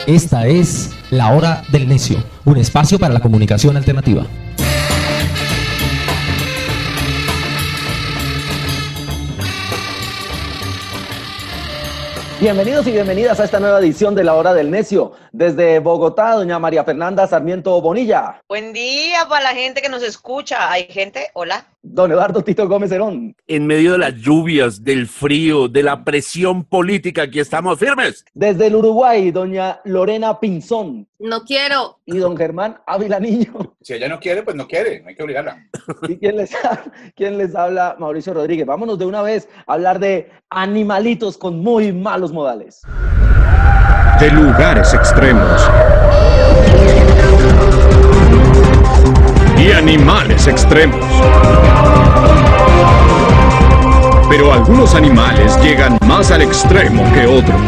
Esta es La Hora del Necio, un espacio para la comunicación alternativa. Bienvenidos y bienvenidas a esta nueva edición de La Hora del Necio. Desde Bogotá, doña María Fernanda Sarmiento Bonilla. Buen día para la gente que nos escucha. ¿Hay gente? Hola. Don Eduardo Tito Gómez Herón. En medio de las lluvias, del frío, de la presión política, aquí estamos firmes. Desde el Uruguay, doña Lorena Pinzón. No quiero. Y don Germán Ávila Niño. Si ella no quiere, pues no quiere, no hay que obligarla. ¿Y quién les habla? Mauricio Rodríguez. Vámonos de una vez a hablar de animalitos con muy malos modales. De lugares extremos y animales extremos. Pero algunos animales llegan más al extremo que otros.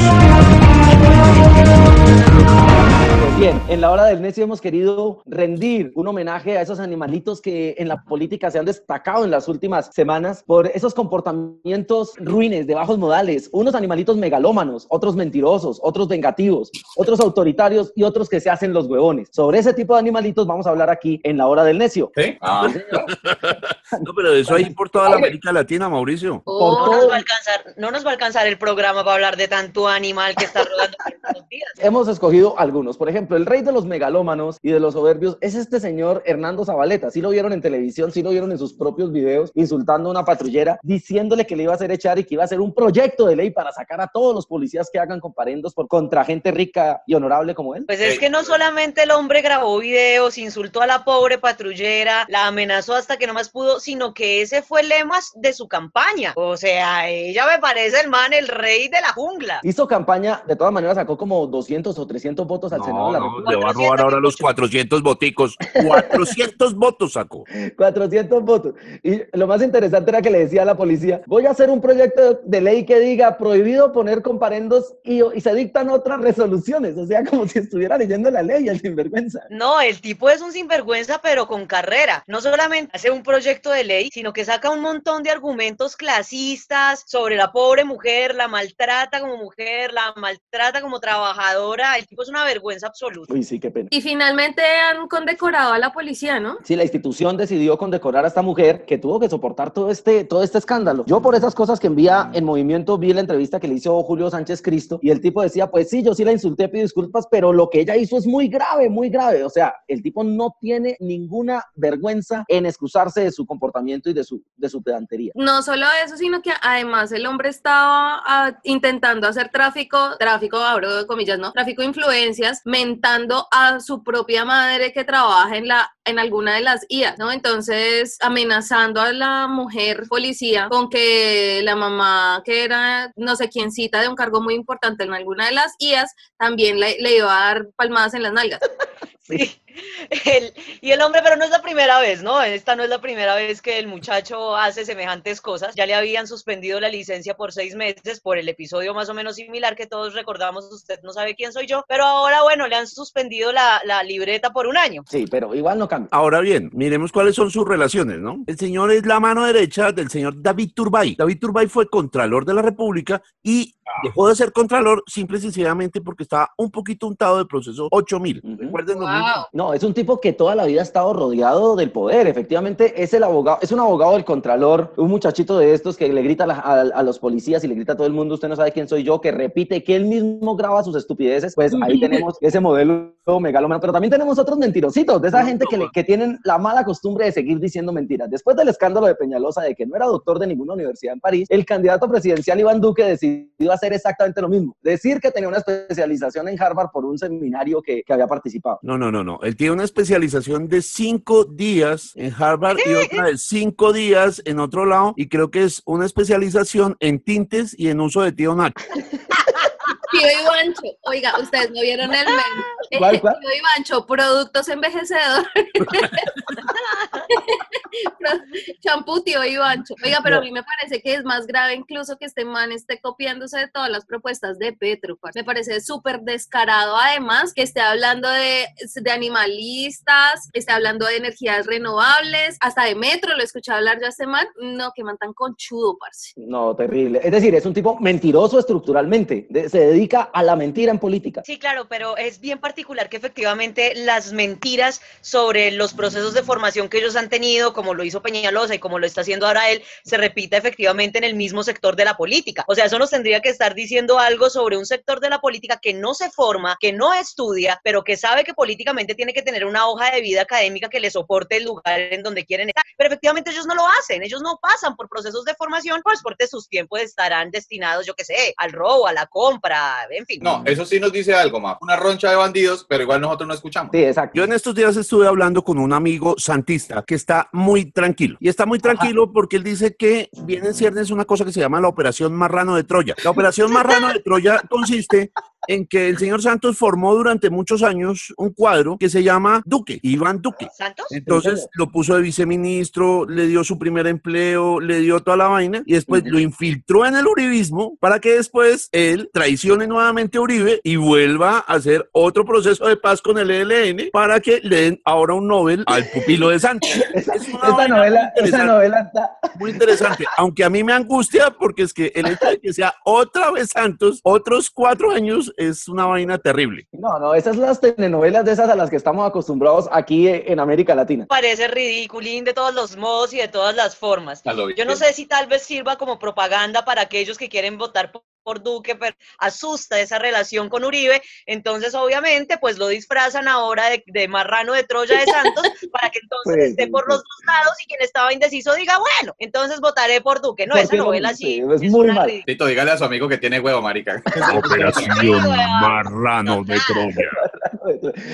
Bien, en La Hora del Necio hemos querido rendir un homenaje a esos animalitos que en la política se han destacado en las últimas semanas por esos comportamientos ruines, de bajos modales, unos animalitos megalómanos, otros mentirosos, otros vengativos, otros autoritarios y otros que se hacen los huevones. Sobre ese tipo de animalitos vamos a hablar aquí en La Hora del Necio. ¿Sí? No, pero eso hay por toda la América Latina, Mauricio. No nos va a alcanzar el programa para hablar de tanto animal que está rodando por los días. Hemos escogido algunos. Por ejemplo, el rey de los megalómanos y de los soberbios es este señor Hernando Zabaleta. Sí lo vieron en televisión, sí lo vieron en sus propios videos, insultando a una patrullera, diciéndole que le iba a hacer echar y que iba a hacer un proyecto de ley para sacar a todos los policías que hagan comparendos contra gente rica y honorable como él. Pues es que no solamente el hombre grabó videos, insultó a la pobre patrullera, la amenazó hasta que no más pudo, sino que ese fue el lema de su campaña. O sea, ella me parece el rey de la jungla. Hizo campaña, de todas maneras sacó como 200 o 300 votos al Senado de la República. Le va a robar ahora los 400 boticos. 400 votos sacó. 400 votos. Y lo más interesante era que le decía a la policía, voy a hacer un proyecto de ley que diga prohibido poner comparendos y se dictan otras resoluciones. O sea, como si estuviera leyendo la ley, el sinvergüenza. No, el tipo es un sinvergüenza, pero con carrera. No solamente hace un proyecto de ley, sino que saca un montón de argumentos clasistas sobre la pobre mujer, la maltrata como mujer, la maltrata como trabajadora. El tipo es una vergüenza absoluta. Uy, sí, qué pena. Y finalmente han condecorado a la policía, ¿no? Sí, la institución decidió condecorar a esta mujer que tuvo que soportar todo este escándalo. Yo por esas cosas que envía en movimiento vi la entrevista que le hizo Julio Sánchez Cristo y el tipo decía, pues sí, yo sí la insulté, pido disculpas, pero lo que ella hizo es muy grave, muy grave. O sea, el tipo no tiene ninguna vergüenza en excusarse de su comportamiento y de su pedantería. No solo eso, sino que además el hombre estaba intentando hacer tráfico, abro de comillas, ¿no? Tráfico de influencias, mentando a su propia madre que trabaja en alguna de las IAs, ¿no? Entonces, amenazando a la mujer policía con que la mamá, que era no sé quiéncita de un cargo muy importante en alguna de las IAs, también le iba a dar palmadas en las nalgas. Sí. Y el hombre, pero no es la primera vez, ¿no? Esta no es la primera vez que el muchacho hace semejantes cosas. Ya le habían suspendido la licencia por 6 meses por el episodio más o menos similar que todos recordamos, usted no sabe quién soy yo, pero ahora, bueno, le han suspendido la libreta por 1 año. Sí, pero igual no cambia. Ahora bien, miremos cuáles son sus relaciones, ¿no? El señor es la mano derecha del señor David Turbay. David Turbay fue Contralor de la República y dejó de ser Contralor simple y sencillamente porque estaba un poquito untado del proceso 8000. ¿Recuerden lo mismo? No, es un tipo que toda la vida ha estado rodeado del poder. Efectivamente, es el abogado, es un abogado del Contralor, un muchachito de estos que le grita a los policías y le grita a todo el mundo, usted no sabe quién soy yo, que repite, que él mismo graba sus estupideces. Pues ahí tenemos ese modelo megalómano, pero también tenemos otros mentirositos, de esa gente que tienen la mala costumbre de seguir diciendo mentiras. Después del escándalo de Peñalosa, de que no era doctor de ninguna universidad en París, el candidato presidencial Iván Duque decidió hacer exactamente lo mismo, decir que tenía una especialización en Harvard por un seminario que había participado. No. Él tiene una especialización de 5 días en Harvard y otra de 5 días en otro lado, y creo que es una especialización en tintes y en uso de tío Nacho. Tío Ivancho, oiga, ustedes no vieron el meme. ¿Cuál? Tío Ivancho, productos envejecedores. Champú, tío Ivancho. Oiga, pero a mí me parece que es más grave incluso que este man esté copiándose de todas las propuestas de Petro. Me parece súper descarado, además, que esté hablando de animalistas, esté hablando de energías renovables, hasta de metro, lo he escuchado hablar ya este man. No, que man tan conchudo, parce. No, terrible. Es decir, es un tipo mentiroso estructuralmente. Se dedica a la mentira en política. Sí, claro, pero es bien particular que efectivamente las mentiras sobre los procesos de formación que ellos han tenido, como lo hizo Peñalosa y como lo está haciendo ahora él, se repita efectivamente en el mismo sector de la política. O sea, eso nos tendría que estar diciendo algo sobre un sector de la política que no se forma, que no estudia, pero que sabe que políticamente tiene que tener una hoja de vida académica que le soporte el lugar en donde quieren estar. Pero efectivamente ellos no lo hacen, ellos no pasan por procesos de formación, pues porque sus tiempos estarán destinados, yo qué sé, al robo, a la compra, en fin. No, eso sí nos dice algo, ma. Una roncha de bandidos, pero igual nosotros no escuchamos. Sí, exacto. Yo en estos días estuve hablando con un amigo santista que está muy tranquilo. Y está muy tranquilo porque él dice que viene en ciernes una cosa que se llama la Operación Marrano de Troya. La Operación Marrano de Troya consiste en que el señor Santos formó durante muchos años un cuadro que se llama Duque, Iván Duque. ¿Santos? Entonces lo puso de viceministro, le dio su primer empleo, le dio toda la vaina y después lo infiltró en el uribismo para que después él traicione nuevamente a Uribe y vuelva a hacer otro proceso de paz con el ELN para que le den ahora un Nobel al pupilo de Santos. Esa novela está... Muy interesante, aunque a mí me angustia porque es que el hecho de que sea otra vez Santos, otros 4 años, es una vaina terrible. No, esas son las telenovelas de esas a las que estamos acostumbrados aquí en América Latina. Parece ridiculín de todos los modos y de todas las formas. Yo no sé si tal vez sirva como propaganda para aquellos que quieren votar por Duque, pero asusta esa relación con Uribe, entonces obviamente pues lo disfrazan ahora de marrano de Troya de Santos para que entonces esté por los dos lados y quien estaba indeciso diga, bueno, entonces votaré por Duque. No, esa novela sí es muy mal. Tito, dígale a su amigo que tiene huevo, marica. Operación Marrano de Troya.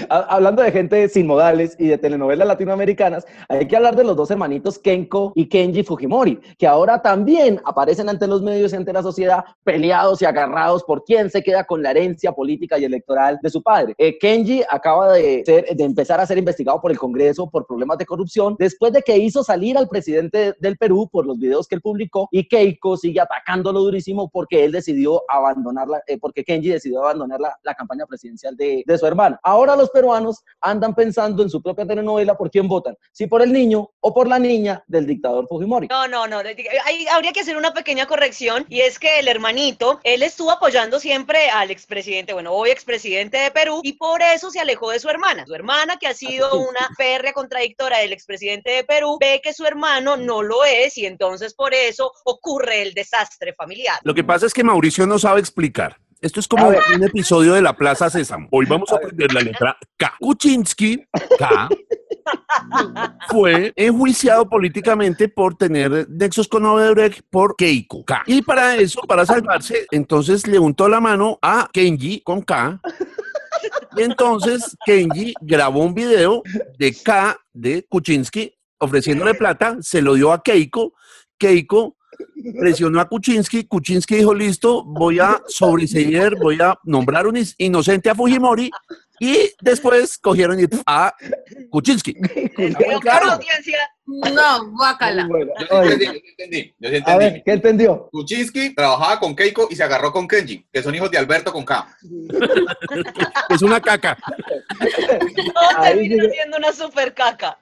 Hablando de gente sin modales y de telenovelas latinoamericanas, hay que hablar de los dos hermanitos Kenko y Kenji Fujimori, que ahora también aparecen ante los medios y ante la sociedad peleados y agarrados por quién se queda con la herencia política y electoral de su padre. Kenji acaba de empezar a ser investigado por el Congreso por problemas de corrupción después de que hizo salir al presidente del Perú por los videos que él publicó, y Keiko sigue atacándolo durísimo porque él decidió abandonarla, porque Kenji decidió abandonar la campaña presidencial de su hermana. Ahora los peruanos andan pensando en su propia telenovela por quién votan, si por el niño o por la niña del dictador Fujimori. No, habría que hacer una pequeña corrección, y es que el hermanito, él estuvo apoyando siempre al expresidente, hoy expresidente de Perú, y por eso se alejó de su hermana. Su hermana, que ha sido una férrea contradictora del expresidente de Perú, ve que su hermano no lo es, y entonces por eso ocurre el desastre familiar. Lo que pasa es que Mauricio no sabe explicar. Esto es como un episodio de la Plaza Sésamo. Hoy vamos a aprender la letra K. Kuczynski, K, fue enjuiciado políticamente por tener nexos con Odebrecht por Keiko, K. Y para eso, para salvarse, entonces le untó la mano a Kenji con K. Y entonces Kenji grabó un video de K de Kuczynski ofreciéndole plata, se lo dio a Keiko. Keiko presionó a Kuczynski dijo, listo, voy a sobreseer, voy a nombrar un inocente a Fujimori, y después cogieron a Kuczynski. Claro, audiencia. No, guácala. Bueno, Yo sí entendí. A ver, ¿qué entendió? Kuczynski trabajaba con Keiko y se agarró con Kenji, que son hijos de Alberto con K. Es una caca. No, termina siendo una super caca.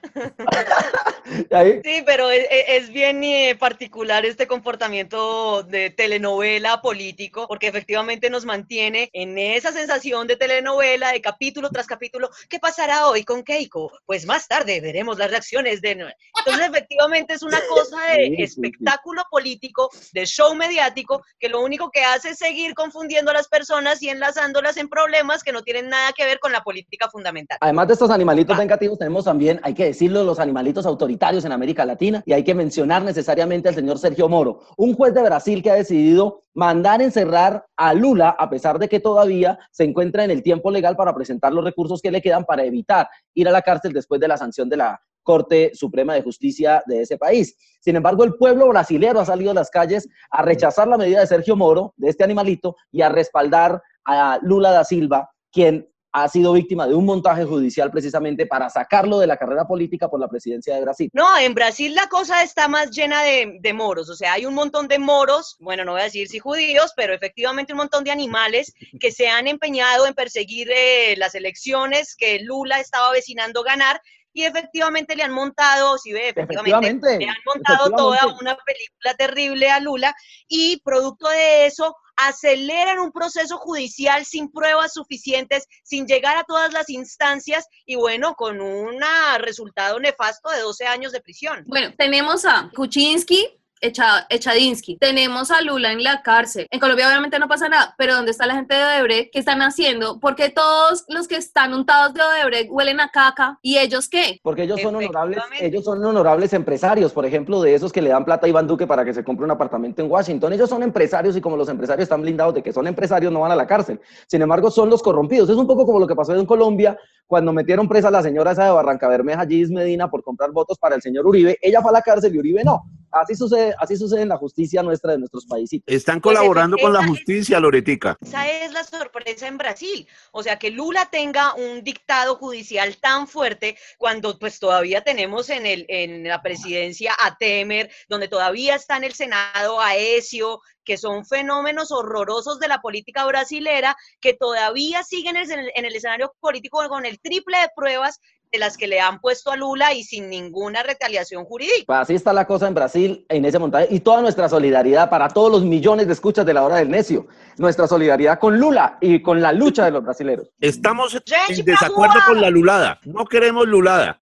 Sí, pero es bien particular este comportamiento de telenovela político, porque efectivamente nos mantiene en esa sensación de telenovela, de capítulo tras capítulo. ¿Qué pasará hoy con Keiko? Pues más tarde veremos las reacciones de... Entonces, efectivamente, es una cosa de espectáculo político, de show mediático, que lo único que hace es seguir confundiendo a las personas y enlazándolas en problemas que no tienen nada que ver con la política fundamental. Además de estos animalitos vengativos, tenemos también, hay que decirlo, los animalitos autoritarios en América Latina, y hay que mencionar necesariamente al señor Sergio Moro, un juez de Brasil que ha decidido mandar encerrar a Lula, a pesar de que todavía se encuentra en el tiempo legal para presentar los recursos que le quedan para evitar ir a la cárcel después de la sanción de la Corte Suprema de Justicia de ese país. Sin embargo, el pueblo brasilero ha salido a las calles a rechazar la medida de Sergio Moro, de este animalito, y a respaldar a Lula da Silva, quien ha sido víctima de un montaje judicial precisamente para sacarlo de la carrera política por la presidencia de Brasil. No, en Brasil la cosa está más llena de moros, o sea, hay un montón de moros, bueno, no voy a decir si judíos, pero efectivamente un montón de animales que se han empeñado en perseguir las elecciones que Lula estaba avecinando ganar, y efectivamente le han montado, si ve, efectivamente, le han montado toda una película terrible a Lula, y producto de eso aceleran un proceso judicial sin pruebas suficientes, sin llegar a todas las instancias, y bueno, con un resultado nefasto de 12 años de prisión. Bueno, tenemos a Kuczynski, Echadinsky. Tenemos a Lula en la cárcel. En Colombia obviamente no pasa nada, pero ¿dónde está la gente de Odebrecht? ¿Qué están haciendo? Porque todos los que están untados de Odebrecht huelen a caca. ¿Y ellos qué? Porque ellos son honorables empresarios, por ejemplo, de esos que le dan plata a Iván Duque para que se compre un apartamento en Washington. Ellos son empresarios y como los empresarios están blindados de que son empresarios, no van a la cárcel. Sin embargo, son los corrompidos. Es un poco como lo que pasó en Colombia cuando metieron presa a la señora esa de Barranca Bermeja, Gis Medina, por comprar votos para el señor Uribe. Ella fue a la cárcel y Uribe no. Así sucede en la justicia nuestra de nuestros países. Están colaborando con la justicia, Loretica. Esa es la sorpresa en Brasil. O sea, que Lula tenga un dictado judicial tan fuerte cuando pues todavía tenemos en la presidencia a Temer, donde todavía está en el Senado Aécio, que son fenómenos horrorosos de la política brasilera, que todavía siguen en el escenario político con el triple de pruebas de las que le han puesto a Lula y sin ninguna retaliación jurídica. Pues así está la cosa en Brasil, en ese montaje, y toda nuestra solidaridad para todos los millones de escuchas de la hora del necio, nuestra solidaridad con Lula y con la lucha de los brasileros. Estamos en desacuerdo con la lulada, no queremos lulada.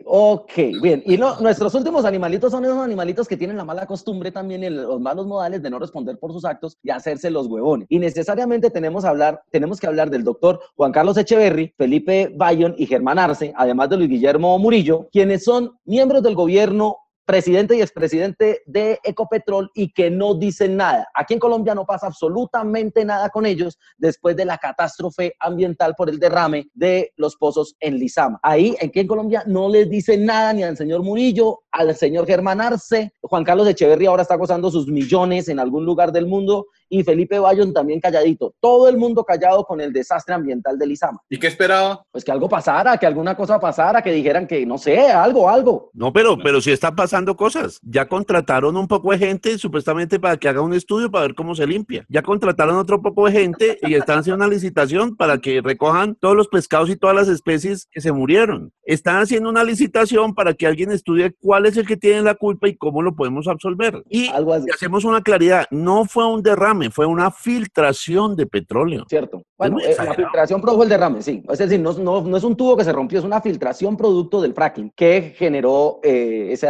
Ok, bien. Y nuestros últimos animalitos son esos animalitos que tienen la mala costumbre también y los malos modales de no responder por sus actos y hacerse los huevones. Y necesariamente tenemos que hablar del doctor Juan Carlos Echeverry, Felipe Bayón y Germán Arce, además de Luis Guillermo Murillo, quienes son miembros del gobierno, presidente y expresidente de Ecopetrol y que no dicen nada. Aquí en Colombia no pasa absolutamente nada con ellos después de la catástrofe ambiental por el derrame de los pozos en Lizama. Ahí, aquí en Colombia no les dicen nada ni al señor Murillo, al señor Germán Arce. Juan Carlos Echeverry ahora está gozando sus millones en algún lugar del mundo y Felipe Bayón también calladito. Todo el mundo callado con el desastre ambiental de Lizama. ¿Y qué esperaba? Pues que algo pasara, que alguna cosa pasara, que dijeran que, no sé, algo. No, pero sí están pasando cosas. Ya contrataron un poco de gente supuestamente para que haga un estudio para ver cómo se limpia. Ya contrataron otro poco de gente y están haciendo una licitación para que recojan todos los pescados y todas las especies que se murieron. Están haciendo una licitación para que alguien estudie cuál es el que tiene la culpa y cómo lo podemos absolver. Y hacemos una claridad, no fue un derrame, fue una filtración de petróleo. Cierto. Bueno, la filtración produjo el derrame, sí. Es decir, no es un tubo que se rompió, es una filtración producto del fracking que generó ese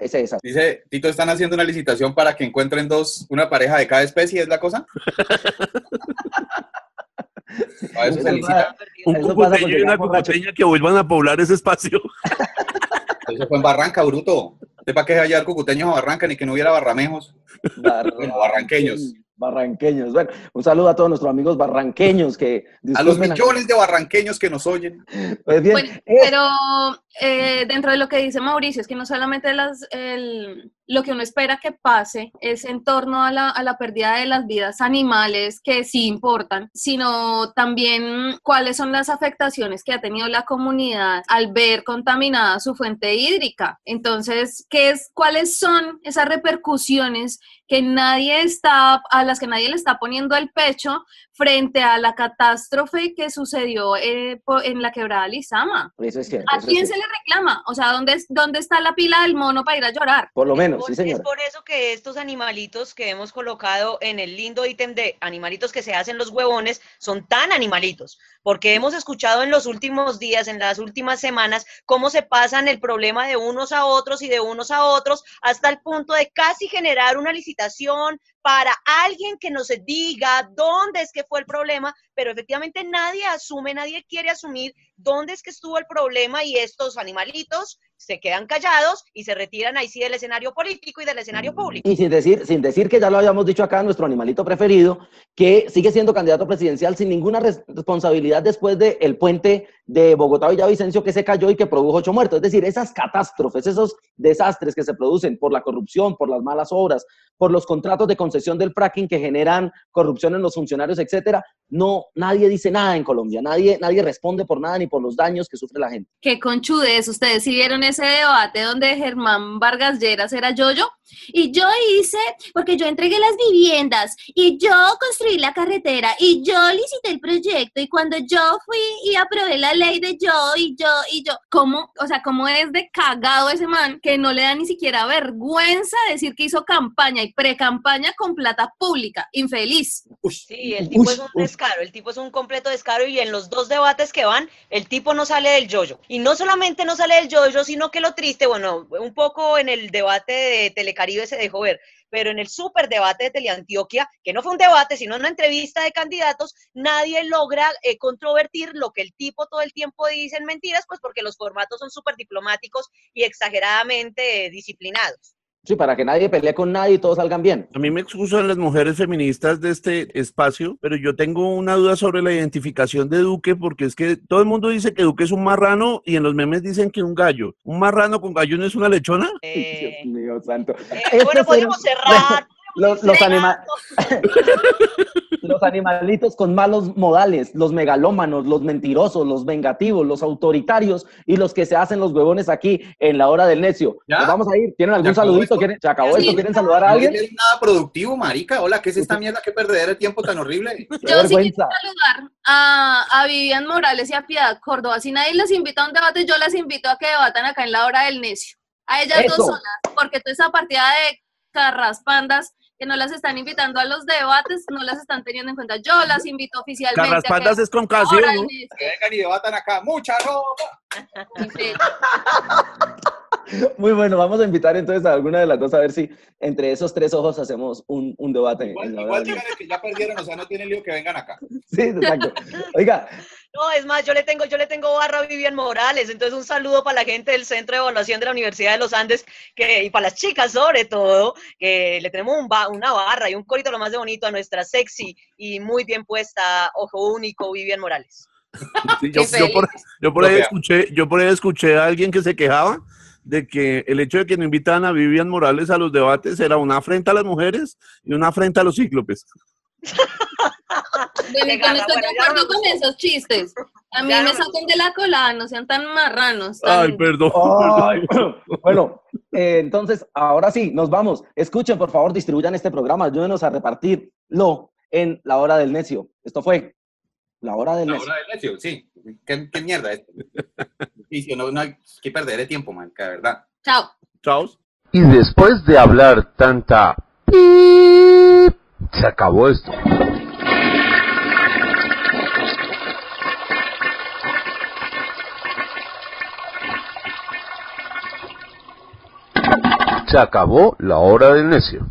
desastre. Dice, Tito, ¿están haciendo una licitación para que encuentren una pareja de cada especie? ¿Es la cosa? A eso se licita. Un cucuteño y una cucuteña que vuelvan a poblar ese espacio. Eso fue en Barranca, bruto. ¿Para qué se hallar cucuteños a Barranca ni que no hubiera barramejos? Bueno, barranqueños. Barranqueños. Bueno, un saludo a todos nuestros amigos barranqueños que... A los millones de barranqueños que nos oyen. Pues bien. Bueno, pero dentro de lo que dice Mauricio, es que no solamente lo que uno espera que pase es en torno a la pérdida de las vidas animales, que sí importan, sino también cuáles son las afectaciones que ha tenido la comunidad al ver contaminada su fuente hídrica. Entonces, ¿cuáles son esas repercusiones a las que nadie le está poniendo el pecho frente a la catástrofe que sucedió en la quebrada Lizama? Eso es cierto. ¿A quién se le reclama? O sea, ¿dónde está la pila del mono para ir a llorar? Por lo menos, sí, señora. Es por eso que estos animalitos que hemos colocado en el lindo ítem de animalitos que se hacen los huevones son tan animalitos, porque hemos escuchado en los últimos días, en las últimas semanas, cómo se pasan el problema de unos a otros y de unos a otros hasta el punto de casi generar una licitación para alguien que nos diga dónde es que fue el problema, pero efectivamente nadie quiere asumir dónde es que estuvo el problema y estos animalitos se quedan callados y se retiran ahí sí del escenario político y del escenario público. Y sin decir que ya lo habíamos dicho acá, nuestro animalito preferido, que sigue siendo candidato presidencial sin ninguna responsabilidad después del puente de Bogotá-Villavicencio que se cayó y que produjo 8 muertos. Es decir, esas catástrofes, esos desastres que se producen por la corrupción, por las malas obras, por los contratos de concesión del fracking que generan corrupción en los funcionarios, etcétera. No, nadie dice nada en Colombia, nadie responde por nada ni por los daños que sufre la gente. Qué conchudez, ustedes sí vieron ese debate donde Germán Vargas Lleras era yo-yo, y yo hice, porque yo entregué las viviendas, y yo construí la carretera, y yo licité el proyecto, y cuando yo fui y aprobé la ley de yo, ¿cómo? O sea, ¿cómo es de cagado ese man que no le da ni siquiera vergüenza decir que hizo campaña y pre-campaña con plata pública? Infeliz. Sí, el tipo es un descaro, el tipo es un completo descaro, y en los 2 debates que van, el tipo no sale del yoyo. Y no solamente no sale del yoyo, sino que lo triste, bueno, un poco en el debate de Telecaribe se dejó ver, pero en el super debate de Teleantioquia, que no fue un debate, sino una entrevista de candidatos, nadie logra controvertir lo que el tipo todo el tiempo dice en mentiras, pues porque los formatos son súper diplomáticos y exageradamente disciplinados. Sí, para que nadie pelee con nadie y todos salgan bien. A mí me excusan las mujeres feministas de este espacio, pero yo tengo una duda sobre la identificación de Duque, porque es que todo el mundo dice que Duque es un marrano y en los memes dicen que un gallo. ¿Un marrano con gallo no es una lechona? Dios mío santo. Bueno, podemos cerrar. Los animalitos con malos modales, los megalómanos, los mentirosos, los vengativos, los autoritarios y los que se hacen los huevones aquí en la hora del necio. ¿Ya? Nos vamos a ir. ¿Tienen algún saludito? ¿Se acabó esto? ¿Quieren saludar a alguien? No es nada productivo, marica. Hola, ¿qué es esta mierda? ¿Qué perder el tiempo tan horrible? Yo sí quiero saludar a Vivian Morales y a Piedad Córdoba. Si nadie las invita a un debate, yo las invito a que debatan acá en la hora del necio. A ellas dos solas, porque toda esa partida de carraspandas que no las están invitando a los debates, no las están teniendo en cuenta. Yo las invito oficialmente. Carraspandas es con casi, ¿no? Que vengan y debatan acá. ¡Mucha ropa! Sí. Muy bueno, vamos a invitar entonces a alguna de las dos a ver si entre esos 3 ojos hacemos un debate. Igual díganle que ya perdieron, o sea, no tienen lío que vengan acá. Sí, exacto. Oiga. No, es más, yo le tengo barra a Vivian Morales, entonces un saludo para la gente del Centro de Evaluación de la Universidad de los Andes, y para las chicas sobre todo, que le tenemos una barra y un corito lo más de bonito a nuestra sexy y muy bien puesta, ojo único, Vivian Morales. Sí, yo por ahí escuché a alguien que se quejaba de que el hecho de que no invitaran a Vivian Morales a los debates era una afrenta a las mujeres y una afrenta a los cíclopes. Bueno, yo no estoy de acuerdo con esos chistes. A mí me sacan de la cola, no sean tan marranos. Ay, perdón. Ay, bueno, entonces, ahora sí, nos vamos. Escuchen, por favor, distribuyan este programa, ayúdenos a repartirlo en la hora del necio. Esto fue la hora del necio. La hora del necio, sí. ¿Qué mierda es? No hay que perder el tiempo, man, que de verdad. Chao. Chao. Y después de hablar tanta... se acabó esto. Se acabó la hora del necio.